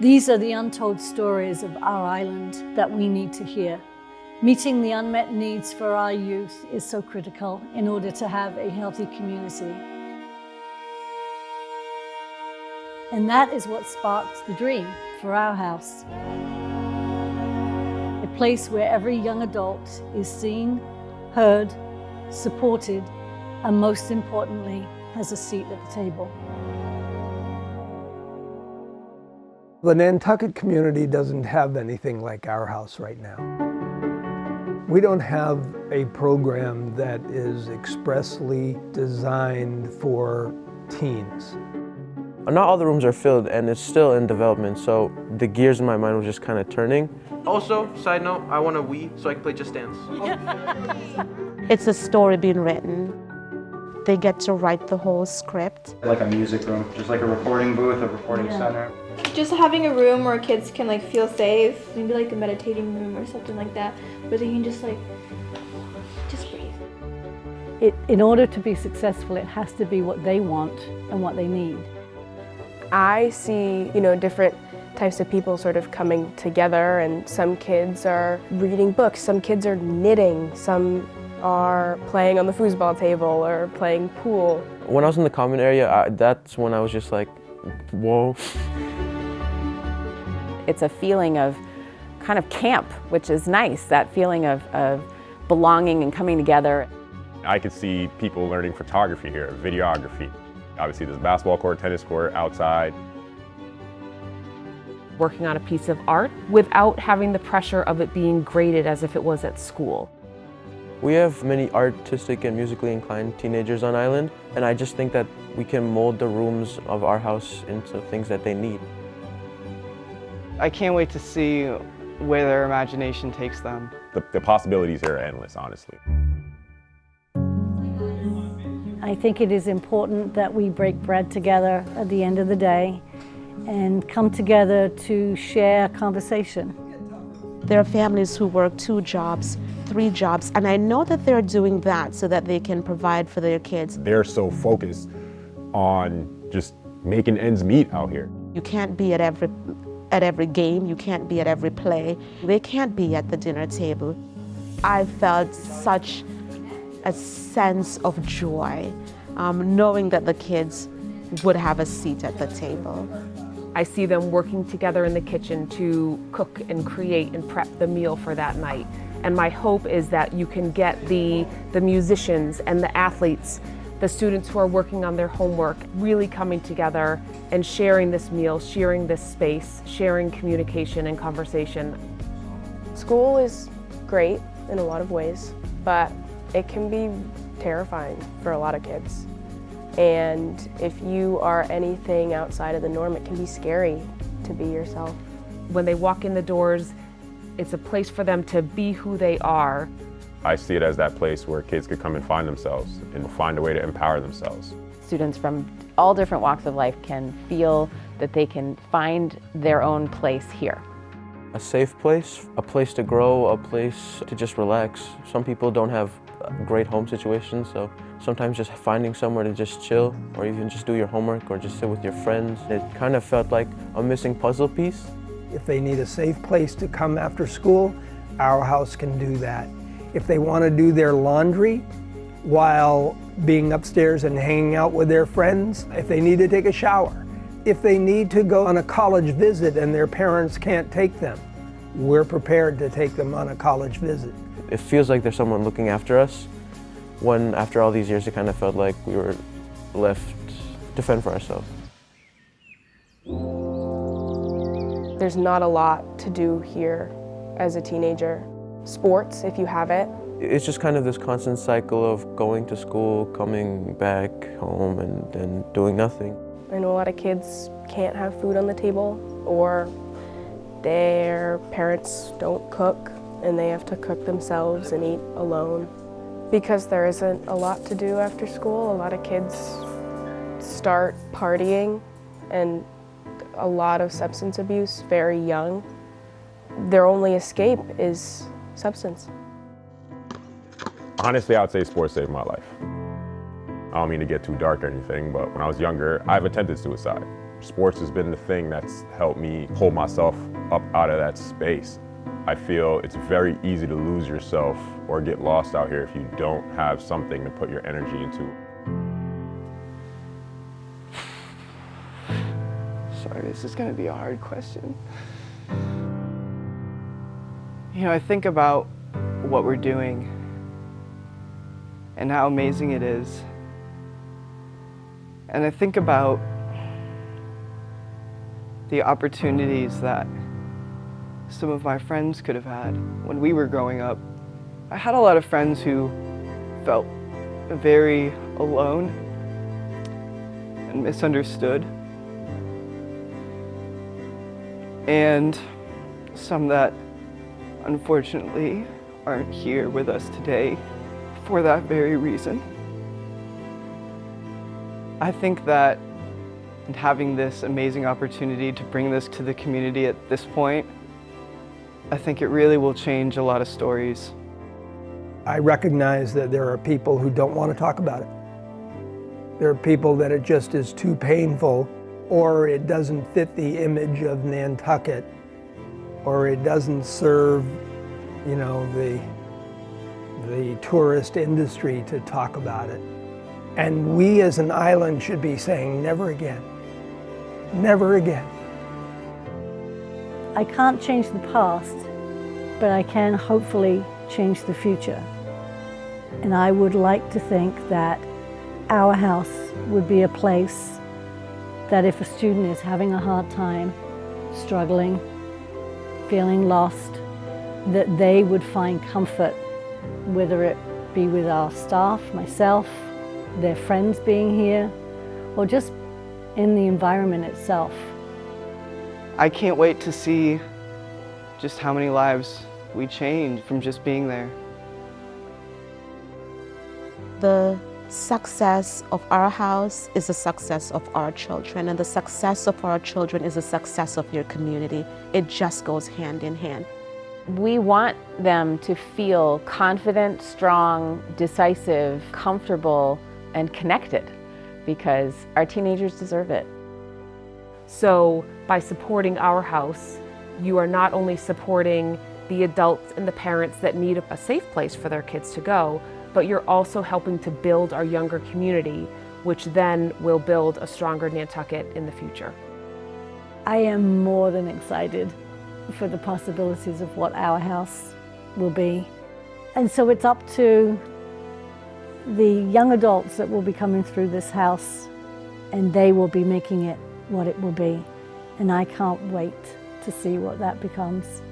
These are the untold stories of our island that we need to hear. Meeting the unmet needs for our youth is so critical in order to have a healthy community. And that is what sparked the dream for our house. A place where every young adult is seen, heard, supported, and most importantly, has a seat at the table. The Nantucket community doesn't have anything like our house right now. We don't have a program that is expressly designed for teens. Not all the rooms are filled, and it's still in development, so the gears in my mind were just kind of turning. Also, side note, I want a Wii so I can play Just Dance. It's a story being written. They get to write the whole script. Like a music room, just like a recording booth, a recording center. Just having a room where kids can like feel safe, maybe like a meditating room or something like that, where they can just breathe. In order to be successful, it has to be what they want and what they need. I see, different types of people sort of coming together, and some kids are reading books, some kids are knitting, some are playing on the foosball table or playing pool. When I was in the common area, that's when I was just like, whoa. It's a feeling of kind of camp, which is nice, that feeling of belonging and coming together. I could see people learning photography here, videography. Obviously there's a basketball court, tennis court, outside. Working on a piece of art without having the pressure of it being graded as if it was at school. We have many artistic and musically inclined teenagers on island, and I just think that we can mold the rooms of our house into things that they need. I can't wait to see where their imagination takes them. The possibilities here are endless, honestly. I think it is important that we break bread together at the end of the day and come together to share conversation. There are families who work 2 jobs, 3 jobs, and I know that they're doing that so that they can provide for their kids. They're so focused on just making ends meet out here. You can't be at every game, you can't be at every play. They can't be at the dinner table. I felt such a sense of joy knowing that the kids would have a seat at the table. I see them working together in the kitchen to cook and create and prep the meal for that night. And my hope is that you can get the musicians and the athletes, the students who are working on their homework, really coming together and sharing this meal, sharing this space, sharing communication and conversation. School is great in a lot of ways, but it can be terrifying for a lot of kids. And if you are anything outside of the norm, it can be scary to be yourself. When they walk in the doors, it's a place for them to be who they are. I see it as that place where kids could come and find themselves and find a way to empower themselves. Students from all different walks of life can feel that they can find their own place here. A safe place, a place to grow, a place to just relax. Some people don't have great home situations, so sometimes just finding somewhere to just chill or even just do your homework or just sit with your friends. It kind of felt like a missing puzzle piece. If they need a safe place to come after school, our house can do that. If they want to do their laundry while being upstairs and hanging out with their friends, if they need to take a shower, if they need to go on a college visit and their parents can't take them, we're prepared to take them on a college visit. It feels like there's someone looking after us, when after all these years it kind of felt like we were left to fend for ourselves. There's not a lot to do here as a teenager. Sports, if you have it. It's just kind of this constant cycle of going to school, coming back home, and then doing nothing. I know a lot of kids can't have food on the table, or their parents don't cook and they have to cook themselves and eat alone. Because there isn't a lot to do after school, a lot of kids start partying and a lot of substance abuse very young. Their only escape is substance. Honestly, I would say sports saved my life. I don't mean to get too dark or anything, but when I was younger, I've attempted suicide. Sports has been the thing that's helped me pull myself up out of that space. I feel it's very easy to lose yourself or get lost out here if you don't have something to put your energy into. Sorry, this is going to be a hard question. You know, I think about what we're doing and how amazing it is. And I think about the opportunities that some of my friends could have had when we were growing up. I had a lot of friends who felt very alone and misunderstood, and some that unfortunately aren't here with us today for that very reason. I think that having this amazing opportunity to bring this to the community at this point, I think it really will change a lot of stories. I recognize that there are people who don't want to talk about it. There are people that it just is too painful, or it doesn't fit the image of Nantucket, or it doesn't serve, you know, the tourist industry to talk about it. And we as an island should be saying, never again. Never again. I can't change the past, but I can hopefully change the future. And I would like to think that our house would be a place that if a student is having a hard time, struggling, feeling lost, that they would find comfort, whether it be with our staff, myself, their friends being here, or just in the environment itself. I can't wait to see just how many lives we change from just being there. The success of our house is the success of our children, and the success of our children is the success of your community. It just goes hand in hand. We want them to feel confident, strong, decisive, comfortable, and connected, because our teenagers deserve it. So by supporting our house, you are not only supporting the adults and the parents that need a safe place for their kids to go, but you're also helping to build our younger community, which then will build a stronger Nantucket in the future. I am more than excited for the possibilities of what our house will be. And so it's up to the young adults that will be coming through this house, and they will be making it what it will be. And I can't wait to see what that becomes.